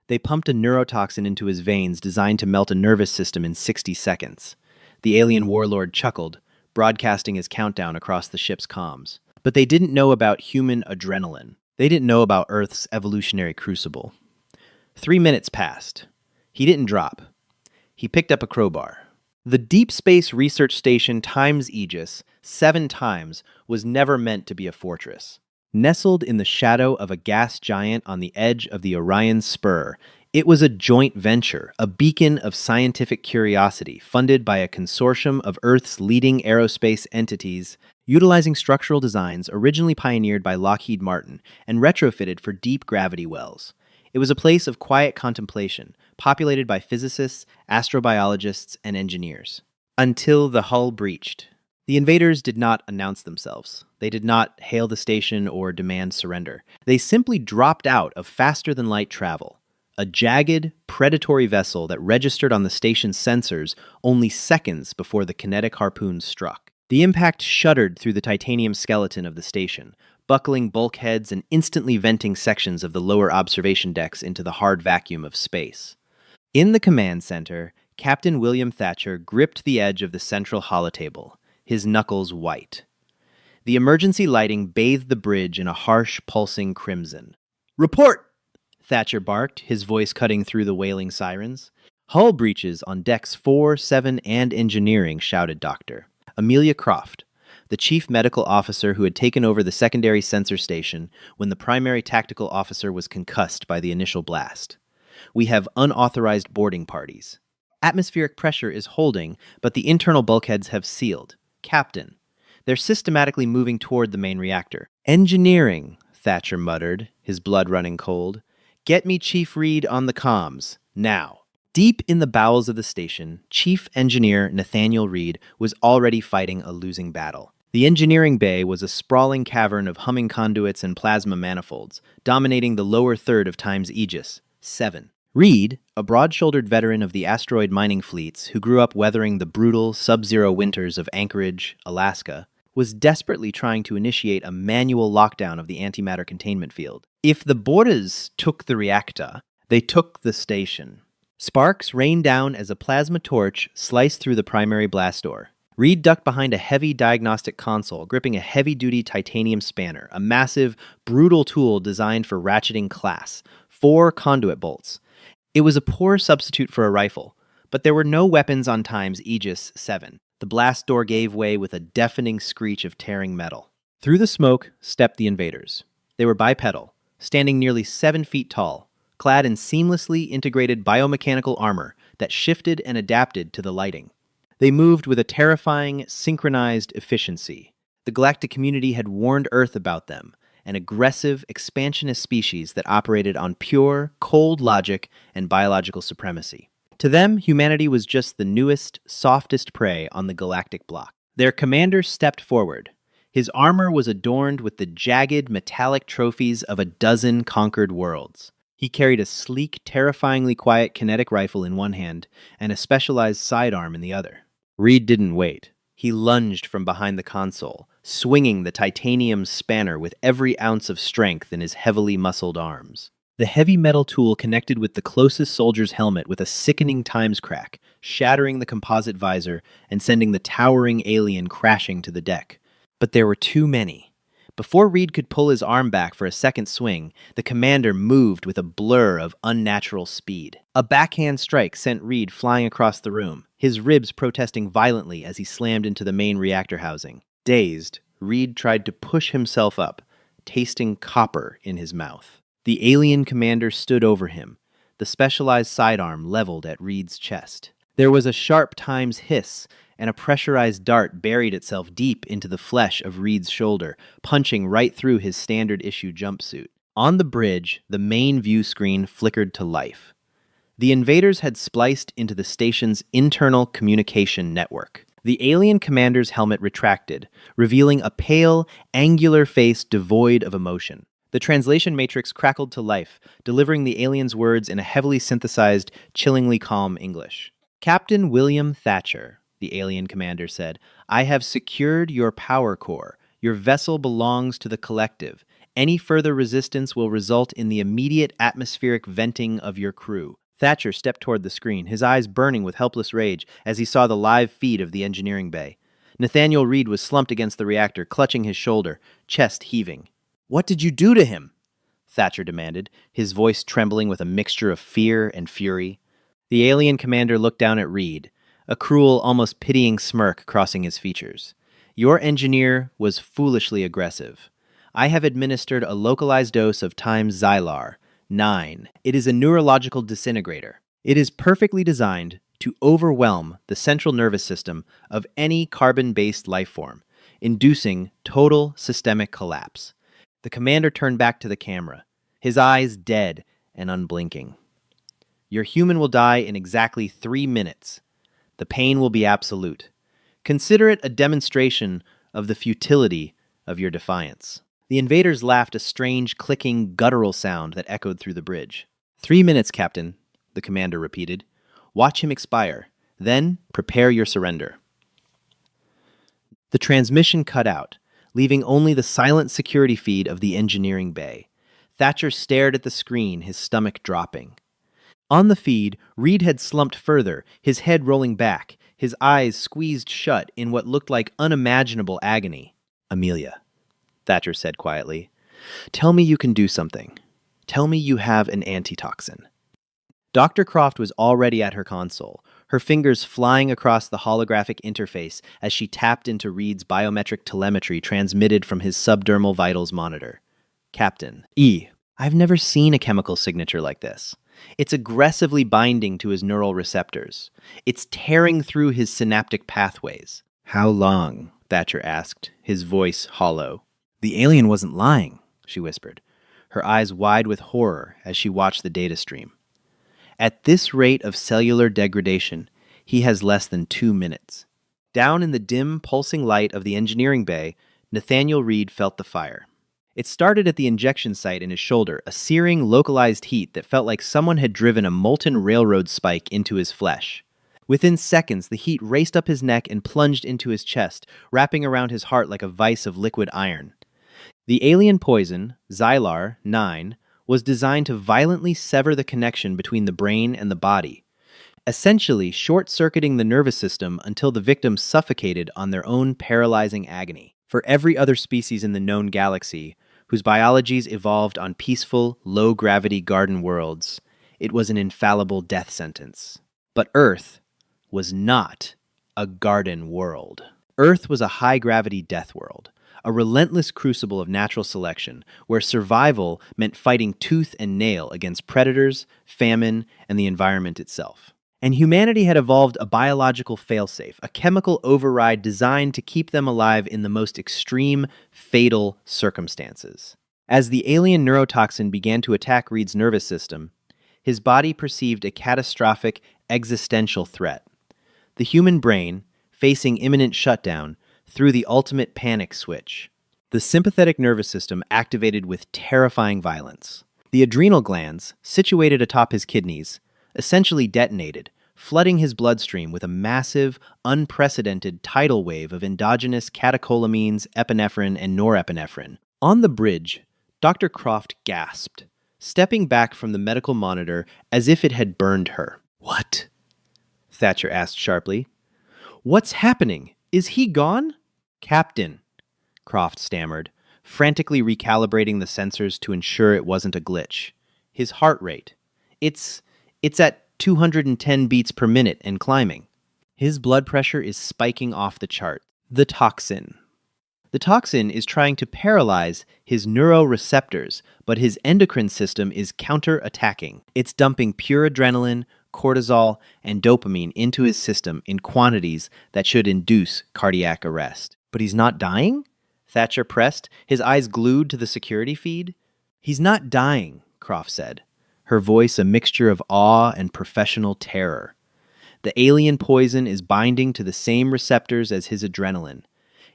They pumped a neurotoxin into his veins designed to melt a nervous system in 60 seconds. The alien warlord chuckled, broadcasting his countdown across the ship's comms. But they didn't know about human adrenaline. They didn't know about Earth's evolutionary crucible. 3 minutes passed. He didn't drop. He picked up a crowbar. The Deep Space Research Station times Aegis, 7 times, was never meant to be a fortress. Nestled in the shadow of a gas giant on the edge of the Orion Spur, it was a joint venture, a beacon of scientific curiosity funded by a consortium of Earth's leading aerospace entities, utilizing structural designs originally pioneered by Lockheed Martin and retrofitted for deep gravity wells. It was a place of quiet contemplation, populated by physicists, astrobiologists, and engineers. Until the hull breached. The invaders did not announce themselves. They did not hail the station or demand surrender. They simply dropped out of faster-than-light travel. A jagged, predatory vessel that registered on the station's sensors only seconds before the kinetic harpoon struck. The impact shuddered through the titanium skeleton of the station, buckling bulkheads and instantly venting sections of the lower observation decks into the hard vacuum of space. In the command center, Captain William Thatcher gripped the edge of the central holotable, his knuckles white. The emergency lighting bathed the bridge in a harsh, pulsing crimson. "Report!" Thatcher barked, his voice cutting through the wailing sirens. "Hull breaches on decks 4, 7, and engineering," shouted Dr. Amelia Croft, the chief medical officer who had taken over the secondary sensor station when the primary tactical officer was concussed by the initial blast. "We have unauthorized boarding parties. Atmospheric pressure is holding, but the internal bulkheads have sealed. Captain, they're systematically moving toward the main reactor." "Engineering," Thatcher muttered, his blood running cold. "Get me Chief Reed on the comms, now." Deep in the bowels of the station, Chief Engineer Nathaniel Reed was already fighting a losing battle. The engineering bay was a sprawling cavern of humming conduits and plasma manifolds, dominating the lower third of Time's Aegis, 7. Reed, a broad-shouldered veteran of the asteroid mining fleets who grew up weathering the brutal, sub-zero winters of Anchorage, Alaska, was desperately trying to initiate a manual lockdown of the antimatter containment field. If the boarders took the reactor, they took the station. Sparks rained down as a plasma torch sliced through the primary blast door. Reed ducked behind a heavy diagnostic console, gripping a heavy-duty titanium spanner, a massive, brutal tool designed for ratcheting class, 4 conduit bolts. It was a poor substitute for a rifle, but there were no weapons on Time's Aegis 7. The blast door gave way with a deafening screech of tearing metal. Through the smoke stepped the invaders. They were bipedal, standing nearly 7 feet tall, clad in seamlessly integrated biomechanical armor that shifted and adapted to the lighting. They moved with a terrifying, synchronized efficiency. The galactic community had warned Earth about them, an aggressive, expansionist species that operated on pure, cold logic and biological supremacy. To them, humanity was just the newest, softest prey on the galactic block. Their commander stepped forward. His armor was adorned with the jagged, metallic trophies of a dozen conquered worlds. He carried a sleek, terrifyingly quiet kinetic rifle in one hand and a specialized sidearm in the other. Reed didn't wait. He lunged from behind the console, swinging the titanium spanner with every ounce of strength in his heavily muscled arms. The heavy metal tool connected with the closest soldier's helmet with a sickening times crack, shattering the composite visor and sending the towering alien crashing to the deck. But there were too many. Before Reed could pull his arm back for a second swing, the commander moved with a blur of unnatural speed. A backhand strike sent Reed flying across the room, his ribs protesting violently as he slammed into the main reactor housing. Dazed, Reed tried to push himself up, tasting copper in his mouth. The alien commander stood over him, the specialized sidearm leveled at Reed's chest. There was a sharp Times hiss, and a pressurized dart buried itself deep into the flesh of Reed's shoulder, punching right through his standard-issue jumpsuit. On the bridge, the main view screen flickered to life. The invaders had spliced into the station's internal communication network. The alien commander's helmet retracted, revealing a pale, angular face devoid of emotion. The translation matrix crackled to life, delivering the alien's words in a heavily synthesized, chillingly calm English. "Captain William Thatcher," the alien commander said, "I have secured your power core. Your vessel belongs to the collective. Any further resistance will result in the immediate atmospheric venting of your crew. Thatcher stepped toward the screen, his eyes burning with helpless rage as he saw the live feed of the engineering bay. Nathaniel Reed was slumped against the reactor, clutching his shoulder, chest heaving. "What did you do to him?" Thatcher demanded, his voice trembling with a mixture of fear and fury. The alien commander looked down at Reed, a cruel, almost pitying smirk crossing his features. "Your engineer was foolishly aggressive. I have administered a localized dose of Times Xylar, 9. It is a neurological disintegrator. It is perfectly designed to overwhelm the central nervous system of any carbon-based life form, inducing total systemic collapse." The commander turned back to the camera, his eyes dead and unblinking. "Your human will die in exactly 3 minutes. The pain will be absolute. Consider it a demonstration of the futility of your defiance." The invaders laughed, a strange, clicking, guttural sound that echoed through the bridge. 3 minutes, Captain," the commander repeated. "Watch him expire. Then prepare your surrender." The transmission cut out, leaving only the silent security feed of the engineering bay. Thatcher stared at the screen, his stomach dropping. On the feed, Reed had slumped further, his head rolling back, his eyes squeezed shut in what looked like unimaginable agony. "Amelia," Thatcher said quietly, "tell me you can do something. Tell me you have an antitoxin." Dr. Croft was already at her console, her fingers flying across the holographic interface as she tapped into Reed's biometric telemetry transmitted from his subdermal vitals monitor. "Captain, I've never seen a chemical signature like this. It's aggressively binding to his neural receptors. It's tearing through his synaptic pathways." "How long?" Thatcher asked, his voice hollow. "The alien wasn't lying," she whispered, her eyes wide with horror as she watched the data stream. "At this rate of cellular degradation, he has less than 2 minutes." Down in the dim, pulsing light of the engineering bay, Nathaniel Reed felt the fire. It started at the injection site in his shoulder, a searing, localized heat that felt like someone had driven a molten railroad spike into his flesh. Within seconds, the heat raced up his neck and plunged into his chest, wrapping around his heart like a vice of liquid iron. The alien poison, Xylar 9, was designed to violently sever the connection between the brain and the body, essentially short-circuiting the nervous system until the victims suffocated on their own paralyzing agony. For every other species in the known galaxy, whose biologies evolved on peaceful, low-gravity garden worlds, it was an infallible death sentence. But Earth was not a garden world. Earth was a high-gravity death world, a relentless crucible of natural selection, where survival meant fighting tooth and nail against predators, famine, and the environment itself. And humanity had evolved a biological failsafe, a chemical override designed to keep them alive in the most extreme, fatal circumstances. As the alien neurotoxin began to attack Reed's nervous system, his body perceived a catastrophic existential threat. The human brain, facing imminent shutdown, threw the ultimate panic switch. The sympathetic nervous system activated with terrifying violence. The adrenal glands, situated atop his kidneys, essentially detonated, flooding his bloodstream with a massive, unprecedented tidal wave of endogenous catecholamines, epinephrine, and norepinephrine. On the bridge, Dr. Croft gasped, stepping back from the medical monitor as if it had burned her. "What?" Thatcher asked sharply. "What's happening? Is he gone?" "Captain," Croft stammered, frantically recalibrating the sensors to ensure it wasn't a glitch. "His heart rate. It's at 210 beats per minute and climbing. His blood pressure is spiking off the chart. The toxin. The toxin is trying to paralyze his neuroreceptors, but his endocrine system is counter-attacking. It's dumping pure adrenaline, cortisol, and dopamine into his system in quantities that should induce cardiac arrest." "But he's not dying?" Thatcher pressed, his eyes glued to the security feed. "He's not dying," Croft said, her voice a mixture of awe and professional terror. "The alien poison is binding to the same receptors as his adrenaline.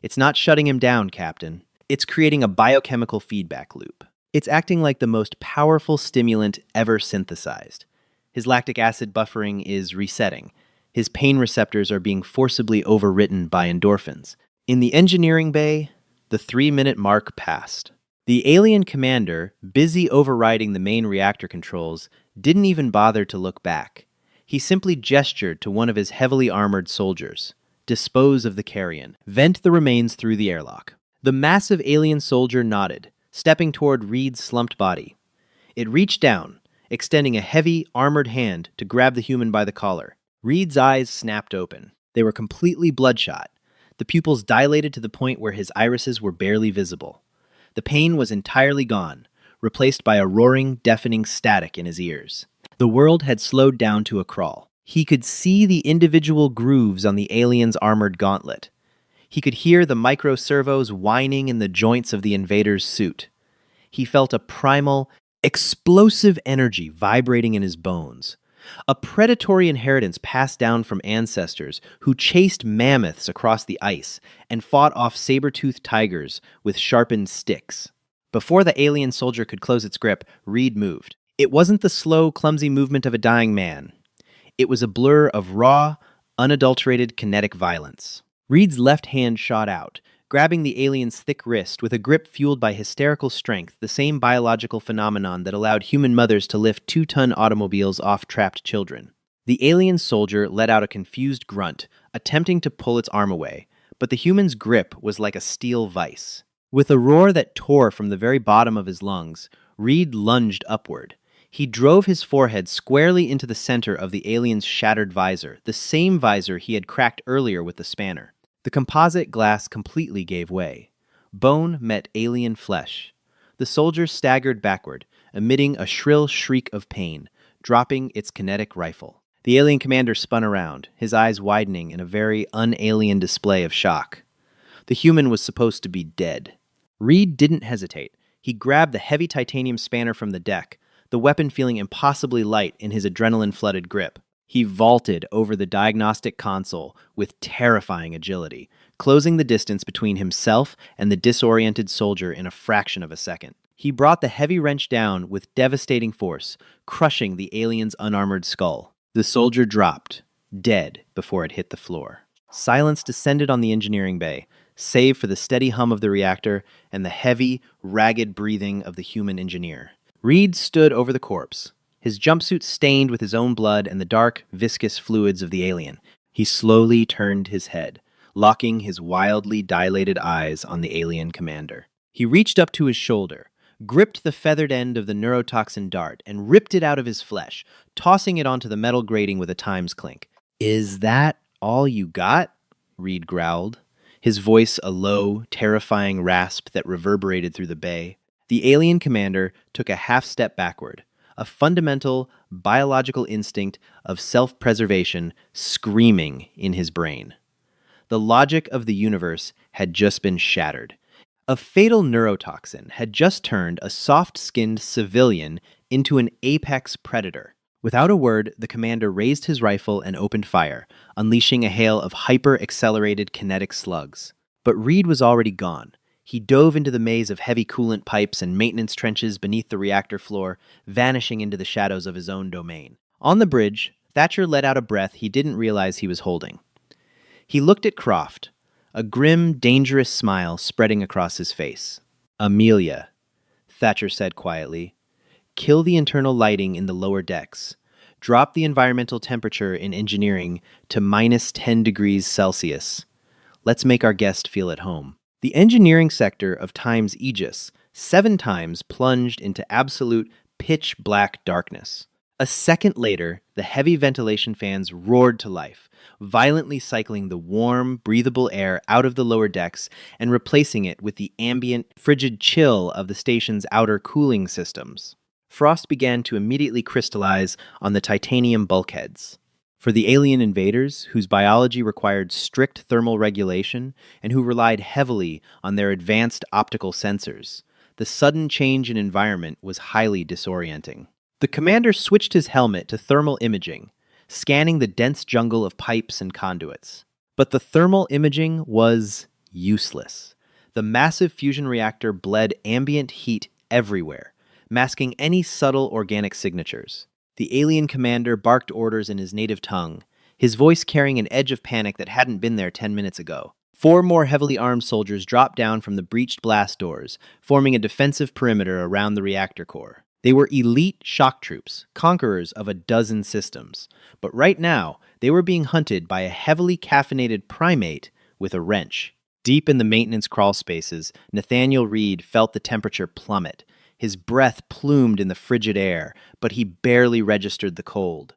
It's not shutting him down, Captain. It's creating a biochemical feedback loop. It's acting like the most powerful stimulant ever synthesized. His lactic acid buffering is resetting. His pain receptors are being forcibly overwritten by endorphins." In the engineering bay, the 3-minute mark passed. The alien commander, busy overriding the main reactor controls, didn't even bother to look back. He simply gestured to one of his heavily armored soldiers. Dispose of the carrion. Vent the remains through the airlock. The massive alien soldier nodded, stepping toward Reed's slumped body. It reached down, extending a heavy, armored hand to grab the human by the collar. Reed's eyes snapped open. They were completely bloodshot, the pupils dilated to the point where his irises were barely visible. The pain was entirely gone, replaced by a roaring, deafening static in his ears. The world had slowed down to a crawl. He could see the individual grooves on the alien's armored gauntlet. He could hear the micro-servos whining in the joints of the invader's suit. He felt a primal, explosive energy vibrating in his bones. A predatory inheritance passed down from ancestors who chased mammoths across the ice and fought off saber-toothed tigers with sharpened sticks. Before the alien soldier could close its grip, Reed moved. It wasn't the slow, clumsy movement of a dying man. It was a blur of raw, unadulterated kinetic violence. Reed's left hand shot out, grabbing the alien's thick wrist with a grip fueled by hysterical strength, the same biological phenomenon that allowed human mothers to lift 2-ton automobiles off trapped children. The alien soldier let out a confused grunt, attempting to pull its arm away, but the human's grip was like a steel vise. With a roar that tore from the very bottom of his lungs, Reed lunged upward. He drove his forehead squarely into the center of the alien's shattered visor, the same visor he had cracked earlier with the spanner. The composite glass completely gave way. Bone met alien flesh. The soldier staggered backward, emitting a shrill shriek of pain, dropping its kinetic rifle. The alien commander spun around, his eyes widening in a very un-alien display of shock. The human was supposed to be dead. Reed didn't hesitate. He grabbed the heavy titanium spanner from the deck, the weapon feeling impossibly light in his adrenaline-flooded grip. He vaulted over the diagnostic console with terrifying agility, closing the distance between himself and the disoriented soldier in a fraction of a second. He brought the heavy wrench down with devastating force, crushing the alien's unarmored skull. The soldier dropped, dead, before it hit the floor. Silence descended on the engineering bay, save for the steady hum of the reactor and the heavy, ragged breathing of the human engineer. Reed stood over the corpse, his jumpsuit stained with his own blood and the dark, viscous fluids of the alien. He slowly turned his head, locking his wildly dilated eyes on the alien commander. He reached up to his shoulder, gripped the feathered end of the neurotoxin dart, and ripped it out of his flesh, tossing it onto the metal grating with a times clink. "Is that all you got?" Reed growled, his voice a low, terrifying rasp that reverberated through the bay. The alien commander took a half-step backward, a fundamental biological instinct of self-preservation screaming in his brain. The logic of the universe had just been shattered. A fatal neurotoxin had just turned a soft-skinned civilian into an apex predator. Without a word, the commander raised his rifle and opened fire, unleashing a hail of hyper-accelerated kinetic slugs. But Reed was already gone. He dove into the maze of heavy coolant pipes and maintenance trenches beneath the reactor floor, vanishing into the shadows of his own domain. On the bridge, Thatcher let out a breath he didn't realize he was holding. He looked at Croft, a grim, dangerous smile spreading across his face. "Amelia," Thatcher said quietly, "kill the internal lighting in the lower decks. Drop the environmental temperature in engineering to -10 degrees Celsius. Let's make our guest feel at home." The engineering sector of Time's Aegis 7 times plunged into absolute pitch-black darkness. A second later, the heavy ventilation fans roared to life, violently cycling the warm, breathable air out of the lower decks and replacing it with the ambient, frigid chill of the station's outer cooling systems. Frost began to immediately crystallize on the titanium bulkheads. For the alien invaders, whose biology required strict thermal regulation and who relied heavily on their advanced optical sensors, the sudden change in environment was highly disorienting. The commander switched his helmet to thermal imaging, scanning the dense jungle of pipes and conduits. But the thermal imaging was useless. The massive fusion reactor bled ambient heat everywhere, masking any subtle organic signatures. The alien commander barked orders in his native tongue, his voice carrying an edge of panic that hadn't been there 10 minutes ago. 4 more heavily armed soldiers dropped down from the breached blast doors, forming a defensive perimeter around the reactor core. They were elite shock troops, conquerors of a dozen systems. But right now, they were being hunted by a heavily caffeinated primate with a wrench. Deep in the maintenance crawl spaces, Nathaniel Reed felt the temperature plummet. His breath plumed in the frigid air, but he barely registered the cold.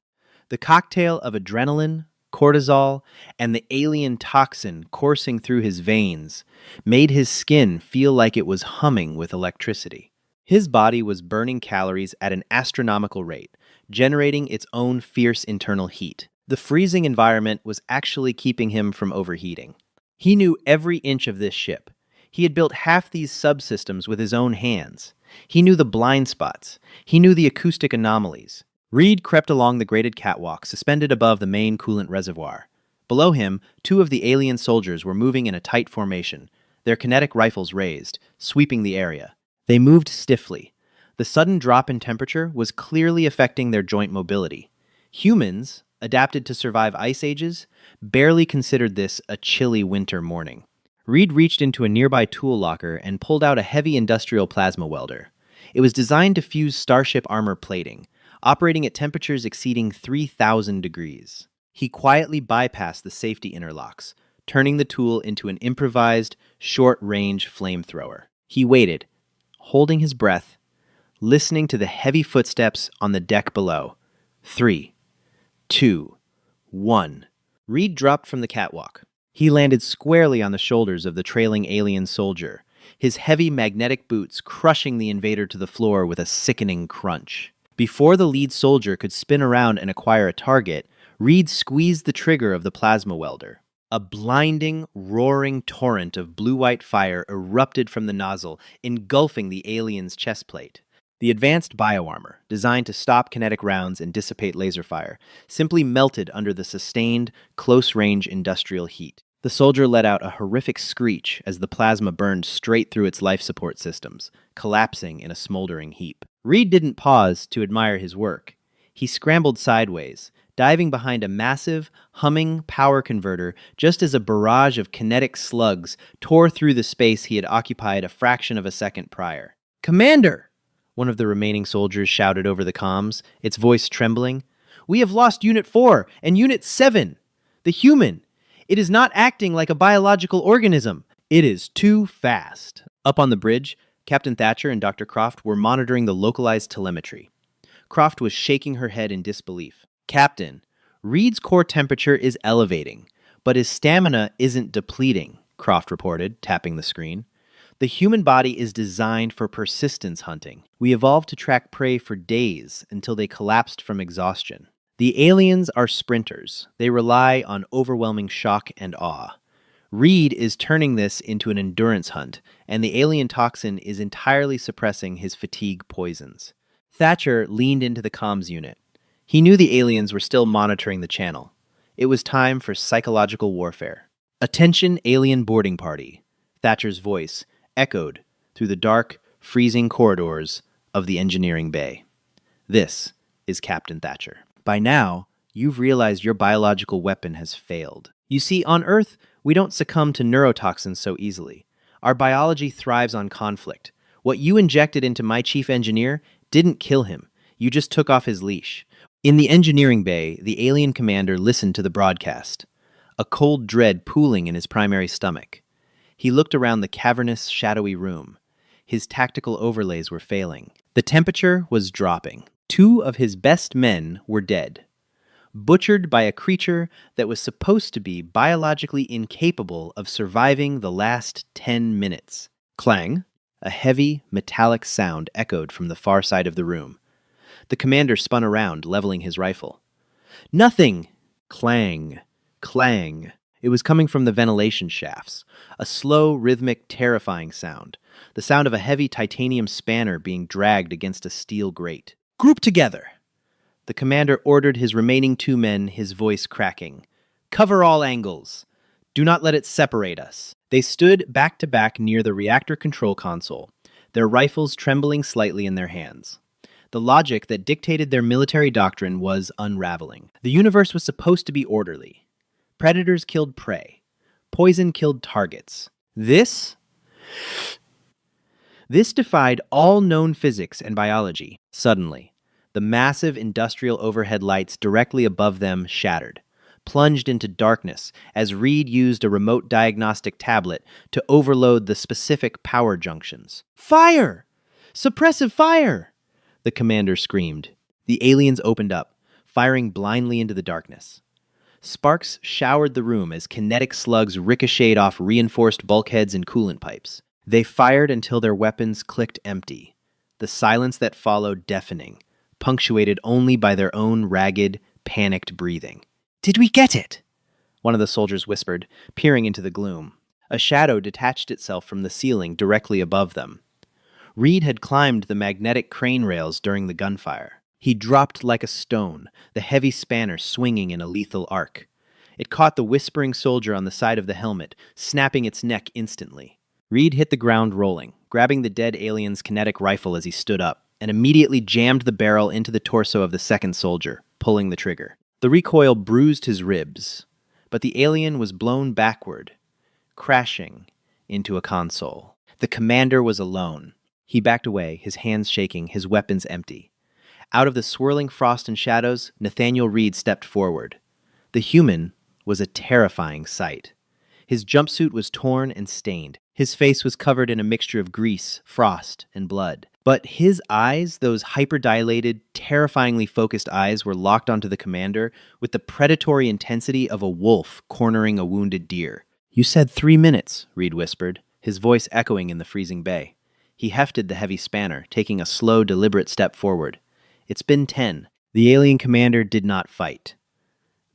The cocktail of adrenaline, cortisol, and the alien toxin coursing through his veins made his skin feel like it was humming with electricity. His body was burning calories at an astronomical rate, generating its own fierce internal heat. The freezing environment was actually keeping him from overheating. He knew every inch of this ship. He had built half these subsystems with his own hands. He knew the blind spots. He knew the acoustic anomalies. Reed crept along the grated catwalk suspended above the main coolant reservoir. Below him, 2 of the alien soldiers were moving in a tight formation, their kinetic rifles raised, sweeping the area. They moved stiffly. The sudden drop in temperature was clearly affecting their joint mobility. Humans, adapted to survive ice ages, barely considered this a chilly winter morning. Reed reached into a nearby tool locker and pulled out a heavy industrial plasma welder. It was designed to fuse starship armor plating, operating at temperatures exceeding 3,000 degrees. He quietly bypassed the safety interlocks, turning the tool into an improvised, short-range flamethrower. He waited, holding his breath, listening to the heavy footsteps on the deck below. 3, 2, 1. Reed dropped from the catwalk. He landed squarely on the shoulders of the trailing alien soldier, his heavy magnetic boots crushing the invader to the floor with a sickening crunch. Before the lead soldier could spin around and acquire a target, Reed squeezed the trigger of the plasma welder. A blinding, roaring torrent of blue-white fire erupted from the nozzle, engulfing the alien's chest plate. The advanced bioarmor, designed to stop kinetic rounds and dissipate laser fire, simply melted under the sustained, close-range industrial heat. The soldier let out a horrific screech as the plasma burned straight through its life support systems, collapsing in a smoldering heap. Reed didn't pause to admire his work. He scrambled sideways, diving behind a massive, humming power converter just as a barrage of kinetic slugs tore through the space he had occupied a fraction of a second prior. "Commander!" one of the remaining soldiers shouted over the comms, its voice trembling. "We have lost Unit 4 and Unit 7. The human. It is not acting like a biological organism. It is too fast." Up on the bridge, Captain Thatcher and Dr. Croft were monitoring the localized telemetry. Croft was shaking her head in disbelief. "Captain, Reed's core temperature is elevating, but his stamina isn't depleting," Croft reported, tapping the screen. "The human body is designed for persistence hunting. We evolved to track prey for days until they collapsed from exhaustion. The aliens are sprinters. They rely on overwhelming shock and awe. Reed is turning this into an endurance hunt, and the alien toxin is entirely suppressing his fatigue poisons." Thatcher leaned into the comms unit. He knew the aliens were still monitoring the channel. It was time for psychological warfare. "Attention, alien boarding party," Thatcher's voice echoed through the dark, freezing corridors of the engineering bay. "This is Captain Thatcher. By now, you've realized your biological weapon has failed. You see, on Earth, we don't succumb to neurotoxins so easily. Our biology thrives on conflict. What you injected into my chief engineer didn't kill him. You just took off his leash." In the engineering bay, the alien commander listened to the broadcast, a cold dread pooling in his primary stomach. He looked around the cavernous, shadowy room. His tactical overlays were failing. The temperature was dropping. 2 of his best men were dead, butchered by a creature that was supposed to be biologically incapable of surviving the last 10 minutes. Clang! A heavy, metallic sound echoed from the far side of the room. The commander spun around, leveling his rifle. "Nothing!" Clang! Clang! It was coming from the ventilation shafts, a slow, rhythmic, terrifying sound, the sound of a heavy titanium spanner being dragged against a steel grate. "Group together!" The commander ordered his remaining 2 men, his voice cracking. "Cover all angles. Do not let it separate us." They stood back to back near the reactor control console, their rifles trembling slightly in their hands. The logic that dictated their military doctrine was unraveling. The universe was supposed to be orderly. Predators killed prey. poison-killed targets. This defied all known physics and biology. Suddenly, the massive industrial overhead lights directly above them shattered, plunged into darkness as Reed used a remote diagnostic tablet to overload the specific power junctions. "Fire! Suppressive fire!" the commander screamed. The aliens opened up, firing blindly into the darkness. Sparks showered the room as kinetic slugs ricocheted off reinforced bulkheads and coolant pipes. They fired until their weapons clicked empty, the silence that followed deafening, punctuated only by their own ragged, panicked breathing. "Did we get it?" one of the soldiers whispered, peering into the gloom. A shadow detached itself from the ceiling directly above them. Reed had climbed the magnetic crane rails during the gunfire. He dropped like a stone, the heavy spanner swinging in a lethal arc. It caught the whispering soldier on the side of the helmet, snapping its neck instantly. Reed hit the ground rolling, grabbing the dead alien's kinetic rifle as he stood up, and immediately jammed the barrel into the torso of the second soldier, pulling the trigger. The recoil bruised his ribs, but the alien was blown backward, crashing into a console. The commander was alone. He backed away, his hands shaking, his weapons empty. Out of the swirling frost and shadows, Nathaniel Reed stepped forward. The human was a terrifying sight. His jumpsuit was torn and stained. His face was covered in a mixture of grease, frost, and blood. But his eyes, those hyperdilated, terrifyingly focused eyes, were locked onto the commander with the predatory intensity of a wolf cornering a wounded deer. "You said 3 minutes," Reed whispered, his voice echoing in the freezing bay. He hefted the heavy spanner, taking a slow, deliberate step forward. "It's been 10. The alien commander did not fight.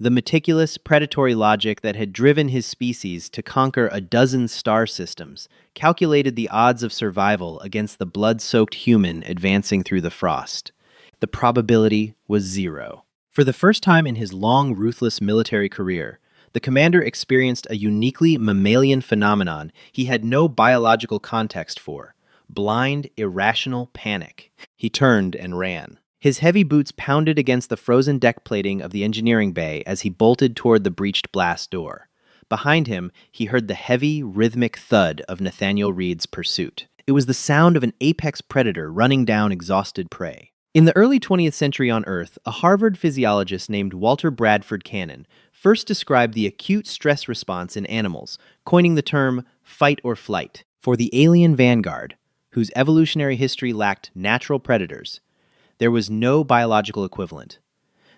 The meticulous, predatory logic that had driven his species to conquer a dozen star systems calculated the odds of survival against the blood-soaked human advancing through the frost. The probability was 0. For the first time in his long, ruthless military career, the commander experienced a uniquely mammalian phenomenon he had no biological context for: blind, irrational panic. He turned and ran. His heavy boots pounded against the frozen deck plating of the engineering bay as he bolted toward the breached blast door. Behind him, he heard the heavy, rhythmic thud of Nathaniel Reed's pursuit. It was the sound of an apex predator running down exhausted prey. In the early 20th century on Earth, a Harvard physiologist named Walter Bradford Cannon first described the acute stress response in animals, coining the term fight or flight. For the alien vanguard, whose evolutionary history lacked natural predators, there was no biological equivalent.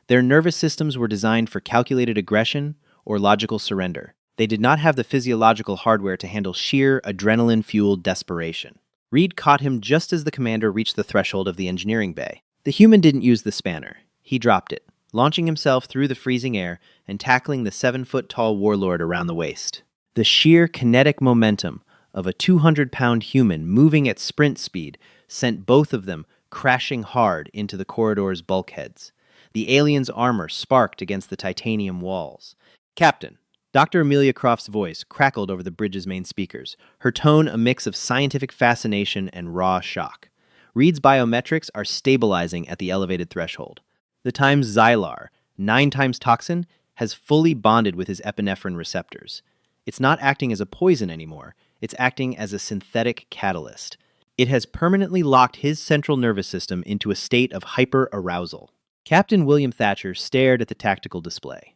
Their nervous systems were designed for calculated aggression or logical surrender. They did not have the physiological hardware to handle sheer, adrenaline-fueled desperation. Reed caught him just as the commander reached the threshold of the engineering bay. The human didn't use the spanner. He dropped it, launching himself through the freezing air and tackling the 7-foot-tall warlord around the waist. The sheer kinetic momentum of a 200-pound human moving at sprint speed sent both of them crashing hard into the corridor's bulkheads. The alien's armor sparked against the titanium walls. "Captain," Dr. Amelia Croft's voice crackled over the bridge's main speakers, her tone a mix of scientific fascination and raw shock. "Reed's biometrics are stabilizing at the elevated threshold. The times Xylar, 9 times toxin, has fully bonded with his epinephrine receptors. It's not acting as a poison anymore. It's acting as a synthetic catalyst. It has permanently locked his central nervous system into a state of hyper-arousal." Captain William Thatcher stared at the tactical display.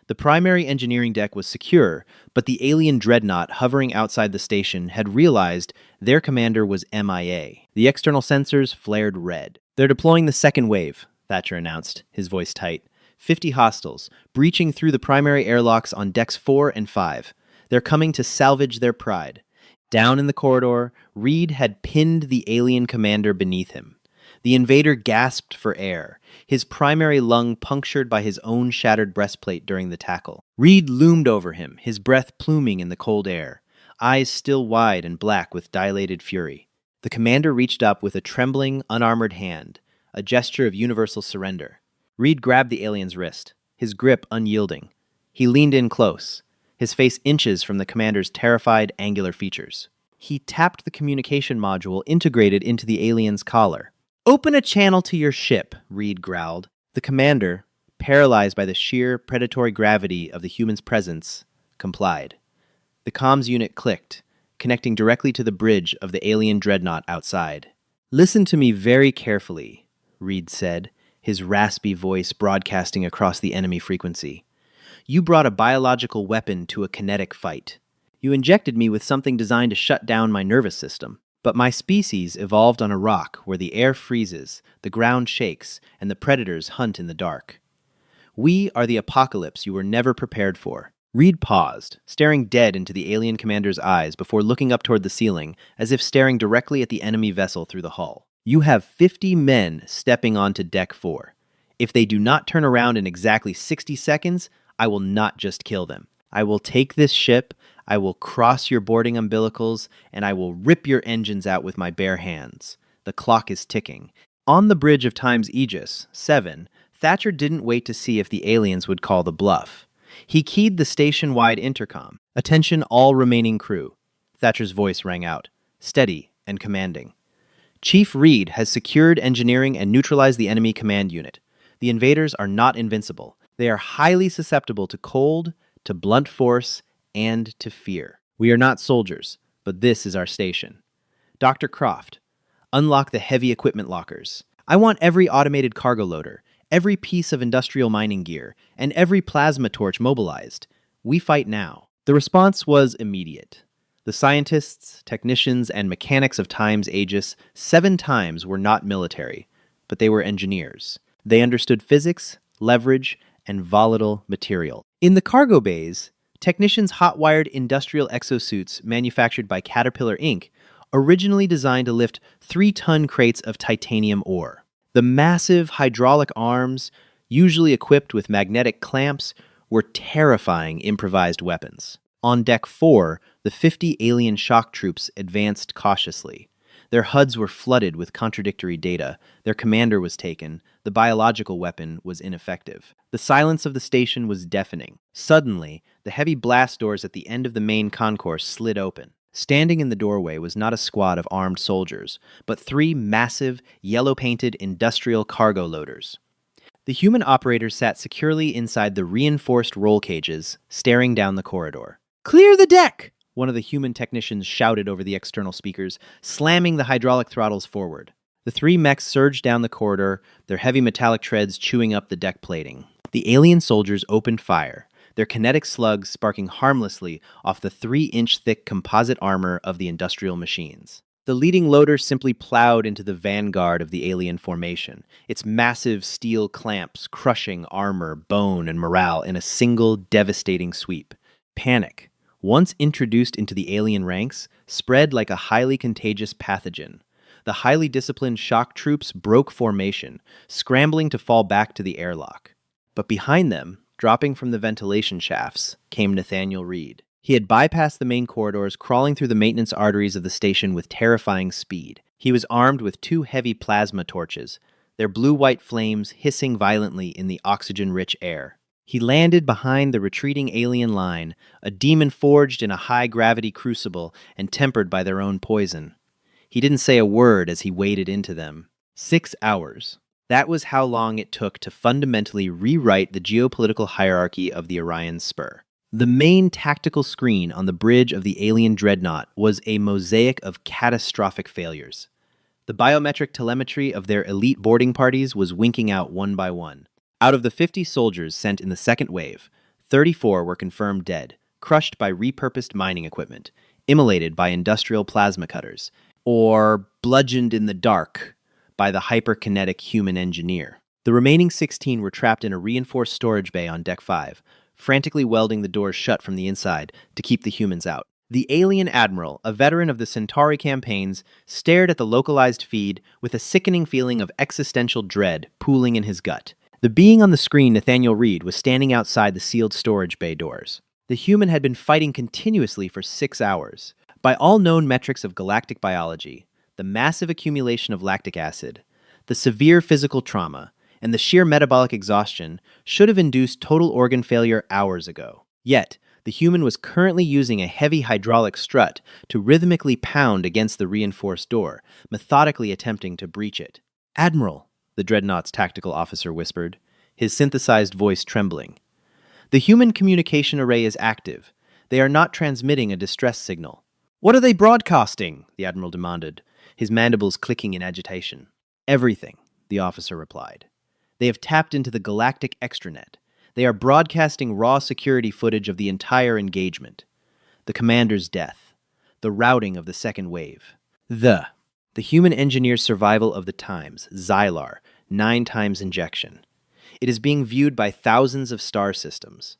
The primary engineering deck was secure, but the alien dreadnought hovering outside the station had realized their commander was MIA. The external sensors flared red. "They're deploying the second wave," Thatcher announced, his voice tight. 50 hostiles, breaching through the primary airlocks on decks 4 and 5. They're coming to salvage their pride. Down in the corridor, Reed had pinned the alien commander beneath him. The invader gasped for air, his primary lung punctured by his own shattered breastplate during the tackle. Reed loomed over him, his breath pluming in the cold air, eyes still wide and black with dilated fury. The commander reached up with a trembling, unarmored hand, a gesture of universal surrender. Reed grabbed the alien's wrist, his grip unyielding. He leaned in close, his face inches from the commander's terrified, angular features. He tapped the communication module integrated into the alien's collar. "Open a channel to your ship," Reed growled. The commander, paralyzed by the sheer predatory gravity of the human's presence, complied. The comms unit clicked, connecting directly to the bridge of the alien dreadnought outside. "Listen to me very carefully," Reed said, his raspy voice broadcasting across the enemy frequency. "You brought a biological weapon to a kinetic fight. You injected me with something designed to shut down my nervous system. But my species evolved on a rock where the air freezes, the ground shakes, and the predators hunt in the dark. We are the apocalypse you were never prepared for." Reed paused, staring dead into the alien commander's eyes before looking up toward the ceiling, as if staring directly at the enemy vessel through the hull. "You have 50 men stepping onto Deck 4. If they do not turn around in exactly 60 seconds, I will not just kill them. I will take this ship, I will cross your boarding umbilicals, and I will rip your engines out with my bare hands. The clock is ticking." On the bridge of Time's Aegis, 7, Thatcher didn't wait to see if the aliens would call the bluff. He keyed the station-wide intercom. "Attention all remaining crew." Thatcher's voice rang out, steady and commanding. "Chief Reed has secured engineering and neutralized the enemy command unit. The invaders are not invincible. They are highly susceptible to cold, to blunt force, and to fear. We are not soldiers, but this is our station. Dr. Croft, unlock the heavy equipment lockers. I want every automated cargo loader, every piece of industrial mining gear, and every plasma torch mobilized. We fight now." The response was immediate. The scientists, technicians, and mechanics of Time's Aegis 7 times were not military, but they were engineers. They understood physics, leverage, and volatile material. In the cargo bays, technicians hot-wired industrial exosuits manufactured by Caterpillar Inc., originally designed to lift 3-ton crates of titanium ore. The massive hydraulic arms, usually equipped with magnetic clamps, were terrifying improvised weapons. On Deck 4, the 50 alien shock troops advanced cautiously. Their HUDs were flooded with contradictory data. Their commander was taken. The biological weapon was ineffective. The silence of the station was deafening. Suddenly, the heavy blast doors at the end of the main concourse slid open. Standing in the doorway was not a squad of armed soldiers, but 3 massive, yellow-painted industrial cargo loaders. The human operators sat securely inside the reinforced roll cages, staring down the corridor. "Clear the deck!" one of the human technicians shouted over the external speakers, slamming the hydraulic throttles forward. The 3 mechs surged down the corridor, their heavy metallic treads chewing up the deck plating. The alien soldiers opened fire, their kinetic slugs sparking harmlessly off the 3-inch thick composite armor of the industrial machines. The leading loader simply plowed into the vanguard of the alien formation, its massive steel clamps crushing armor, bone, and morale in a single devastating sweep. Panic, once introduced into the alien ranks, spread like a highly contagious pathogen. The highly disciplined shock troops broke formation, scrambling to fall back to the airlock. But behind them, dropping from the ventilation shafts, came Nathaniel Reed. He had bypassed the main corridors, crawling through the maintenance arteries of the station with terrifying speed. He was armed with 2 heavy plasma torches, their blue-white flames hissing violently in the oxygen-rich air. He landed behind the retreating alien line, a demon forged in a high-gravity crucible and tempered by their own poison. He didn't say a word as he waded into them. 6 hours. That was how long it took to fundamentally rewrite the geopolitical hierarchy of the Orion Spur. The main tactical screen on the bridge of the alien dreadnought was a mosaic of catastrophic failures. The biometric telemetry of their elite boarding parties was winking out one by one. Out of the 50 soldiers sent in the second wave, 34 were confirmed dead, crushed by repurposed mining equipment, immolated by industrial plasma cutters, or bludgeoned in the dark by the hyperkinetic human engineer. The remaining 16 were trapped in a reinforced storage bay on Deck 5, frantically welding the doors shut from the inside to keep the humans out. The alien admiral, a veteran of the Centauri campaigns, stared at the localized feed with a sickening feeling of existential dread pooling in his gut. The being on the screen, Nathaniel Reed, was standing outside the sealed storage bay doors. The human had been fighting continuously for 6 hours. By all known metrics of galactic biology, the massive accumulation of lactic acid, the severe physical trauma, and the sheer metabolic exhaustion should have induced total organ failure hours ago. Yet, the human was currently using a heavy hydraulic strut to rhythmically pound against the reinforced door, methodically attempting to breach it. "Admiral," the dreadnought's tactical officer whispered, his synthesized voice trembling. "The human communication array is active. They are not transmitting a distress signal. What are they broadcasting? The Admiral demanded, his mandibles clicking in agitation. Everything, the officer replied. They have tapped into the galactic extranet. They are broadcasting raw security footage of the entire engagement. The commander's death. The routing of the second wave. The human engineer's survival of the times, Xylar, 9 times injection. It is being viewed by thousands of star systems.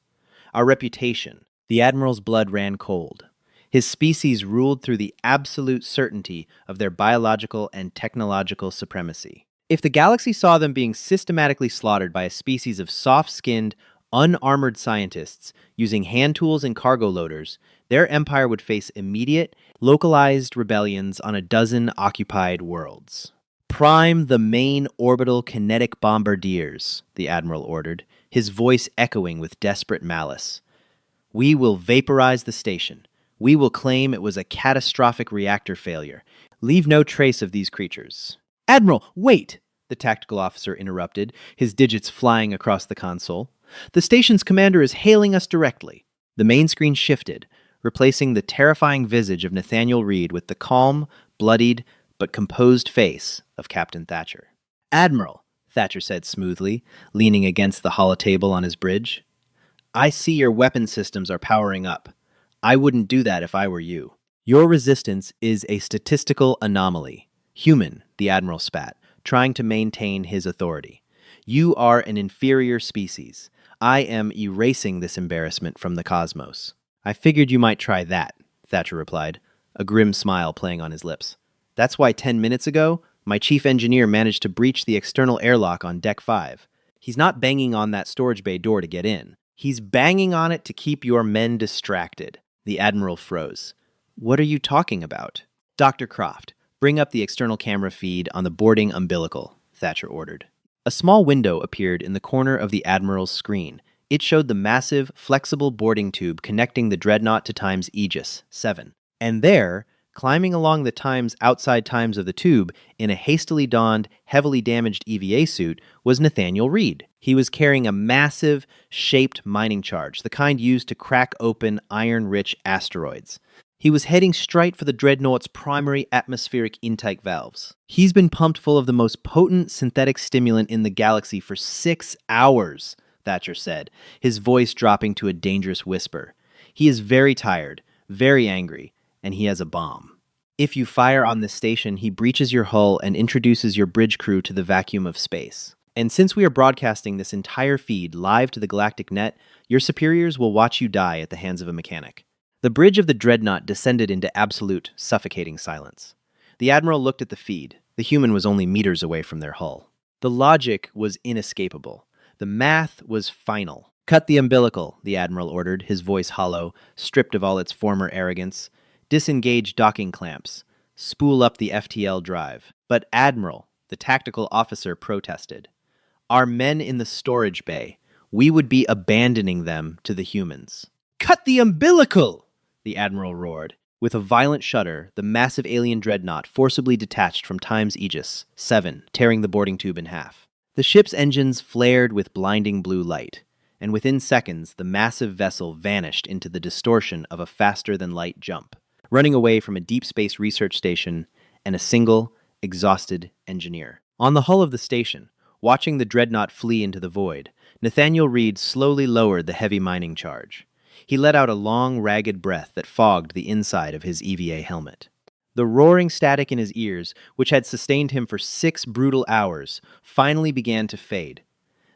Our reputation. The Admiral's blood ran cold. His species ruled through the absolute certainty of their biological and technological supremacy. If the galaxy saw them being systematically slaughtered by a species of soft-skinned, unarmored scientists using hand tools and cargo loaders, their empire would face immediate, localized rebellions on a dozen occupied worlds. Prime the main orbital kinetic bombardiers, the Admiral ordered, his voice echoing with desperate malice. We will vaporize the station. We will claim it was a catastrophic reactor failure. Leave no trace of these creatures. Admiral, wait! The tactical officer interrupted, his digits flying across the console. The station's commander is hailing us directly. The main screen shifted, replacing the terrifying visage of Nathaniel Reed with the calm, bloodied, but composed face of Captain Thatcher. Admiral, Thatcher said smoothly, leaning against the holotable on his bridge. I see your weapon systems are powering up. I wouldn't do that if I were you. Your resistance is a statistical anomaly. Human, the Admiral spat, trying to maintain his authority. You are an inferior species. I am erasing this embarrassment from the cosmos. I figured you might try that, Thatcher replied, a grim smile playing on his lips. That's why 10 minutes ago, my chief engineer managed to breach the external airlock on Deck 5. He's not banging on that storage bay door to get in. He's banging on it to keep your men distracted. The Admiral froze. What are you talking about? Dr. Croft, bring up the external camera feed on the boarding umbilical, Thatcher ordered. A small window appeared in the corner of the Admiral's screen. It showed the massive, flexible boarding tube connecting the dreadnought to Time's Aegis, 7. And there, climbing along the outside times of the tube, in a hastily donned, heavily damaged EVA suit, was Nathaniel Reed. He was carrying a massive, shaped mining charge, the kind used to crack open iron-rich asteroids. He was heading straight for the dreadnought's primary atmospheric intake valves. He's been pumped full of the most potent synthetic stimulant in the galaxy for 6 hours, Thatcher said, his voice dropping to a dangerous whisper. He is very tired, very angry, and he has a bomb. If you fire on this station, he breaches your hull and introduces your bridge crew to the vacuum of space. And since we are broadcasting this entire feed live to the galactic net, your superiors will watch you die at the hands of a mechanic. The bridge of the dreadnought descended into absolute, suffocating silence. The Admiral looked at the feed. The human was only meters away from their hull. The logic was inescapable. The math was final. Cut the umbilical, the Admiral ordered, his voice hollow, stripped of all its former arrogance. Disengage docking clamps. Spool up the FTL drive. But Admiral, the tactical officer protested. Our men in the storage bay. We would be abandoning them to the humans. Cut the umbilical! The Admiral roared. With a violent shudder, the massive alien dreadnought forcibly detached from Time's Aegis, 7, tearing the boarding tube in half. The ship's engines flared with blinding blue light, and within seconds the massive vessel vanished into the distortion of a faster-than-light jump, running away from a deep space research station and a single, exhausted engineer. On the hull of the station, watching the dreadnought flee into the void, Nathaniel Reed slowly lowered the heavy mining charge. He let out a long, ragged breath that fogged the inside of his EVA helmet. The roaring static in his ears, which had sustained him for 6 brutal hours, finally began to fade.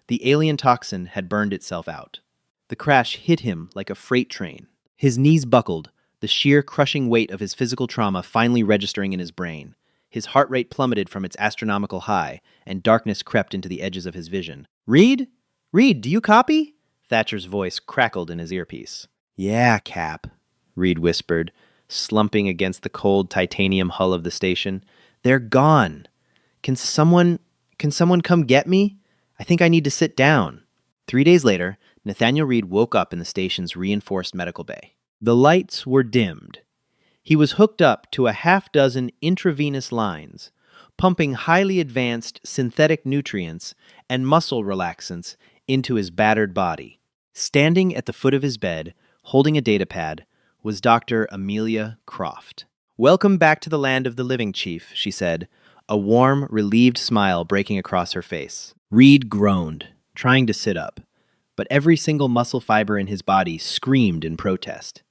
The alien toxin had burned itself out. The crash hit him like a freight train. His knees buckled, the sheer crushing weight of his physical trauma finally registering in his brain. His heart rate plummeted from its astronomical high, and darkness crept into the edges of his vision. Reed? Reed, do you copy? Thatcher's voice crackled in his earpiece. Yeah, Cap, Reed whispered, slumping against the cold titanium hull of the station. They're gone. Can someone come get me? I think I need to sit down. 3 days later, Nathaniel Reed woke up in the station's reinforced medical bay. The lights were dimmed. He was hooked up to a half-dozen intravenous lines, pumping highly advanced synthetic nutrients and muscle relaxants into his battered body. Standing at the foot of his bed, holding a datapad, was Dr. Amelia Croft. "Welcome back to the land of the living, Chief," she said, a warm, relieved smile breaking across her face. Reed groaned, trying to sit up, but every single muscle fiber in his body screamed in protest.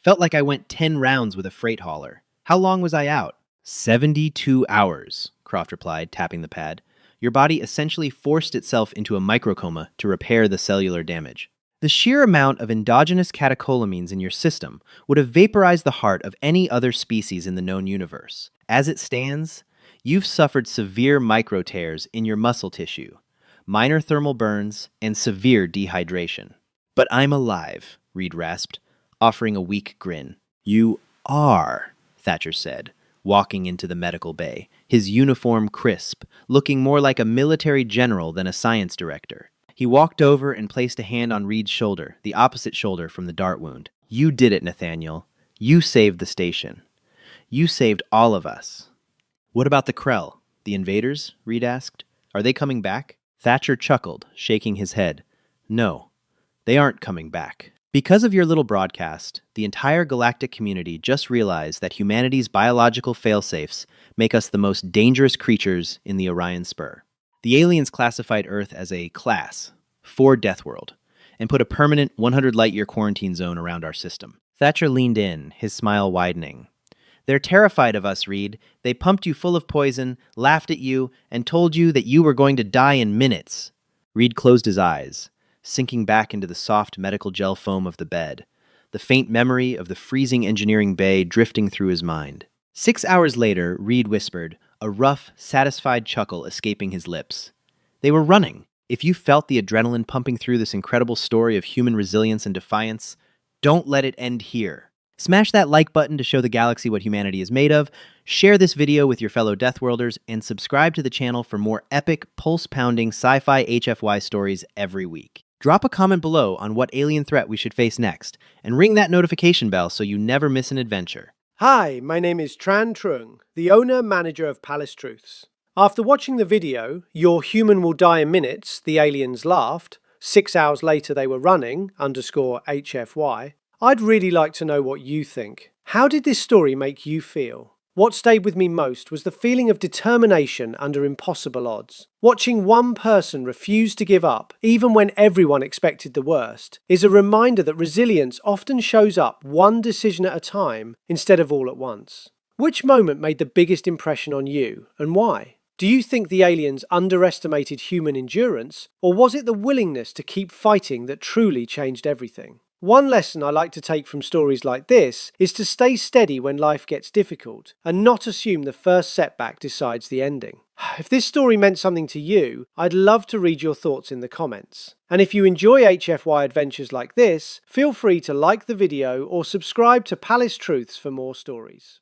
"Felt like I went 10 rounds with a freight hauler. How long was I out?" 72 hours, Croft replied, tapping the pad. "Your body essentially forced itself into a microcoma to repair the cellular damage. The sheer amount of endogenous catecholamines in your system would have vaporized the heart of any other species in the known universe. As it stands, you've suffered severe micro tears in your muscle tissue, minor thermal burns, and severe dehydration." "But I'm alive," Reed rasped, offering a weak grin. "You are," Thatcher said, walking into the medical bay, his uniform crisp, looking more like a military general than a science director. He walked over and placed a hand on Reed's shoulder, the opposite shoulder from the dart wound. "You did it, Nathaniel. You saved the station. You saved all of us." "What about the Krell? The invaders?" Reed asked. "Are they coming back?" Thatcher chuckled, shaking his head. "No, they aren't coming back. Because of your little broadcast, the entire galactic community just realized that humanity's biological failsafes make us the most dangerous creatures in the Orion Spur. The aliens classified Earth as a class, 4 Death World, and put a permanent 100 light-year quarantine zone around our system." Thatcher leaned in, his smile widening. "They're terrified of us, Reed. They pumped you full of poison, laughed at you, and told you that you were going to die in minutes." Reed closed his eyes, sinking back into the soft medical gel foam of the bed, the faint memory of the freezing engineering bay drifting through his mind. 6 hours later, Reed whispered, a rough, satisfied chuckle escaping his lips. "They were running. If you felt the adrenaline pumping through this incredible story of human resilience and defiance, don't let it end here. Smash that like button to show the galaxy what humanity is made of, share this video with your fellow Deathworlders, and subscribe to the channel for more epic, pulse-pounding sci-fi HFY stories every week. Drop a comment below on what alien threat we should face next, and ring that notification bell so you never miss an adventure." Hi, my name is Tran Trung, the owner-manager of Palace Truths. After watching the video, "Your human will die in minutes, the aliens laughed, 6 hours later they were running, _HFY, I'd really like to know what you think. How did this story make you feel? What stayed with me most was the feeling of determination under impossible odds. Watching one person refuse to give up, even when everyone expected the worst, is a reminder that resilience often shows up one decision at a time instead of all at once. Which moment made the biggest impression on you, and why? Do you think the aliens underestimated human endurance, or was it the willingness to keep fighting that truly changed everything? One lesson I like to take from stories like this is to stay steady when life gets difficult and not assume the first setback decides the ending. If this story meant something to you, I'd love to read your thoughts in the comments. And if you enjoy HFY adventures like this, feel free to like the video or subscribe to Palace Truths for more stories.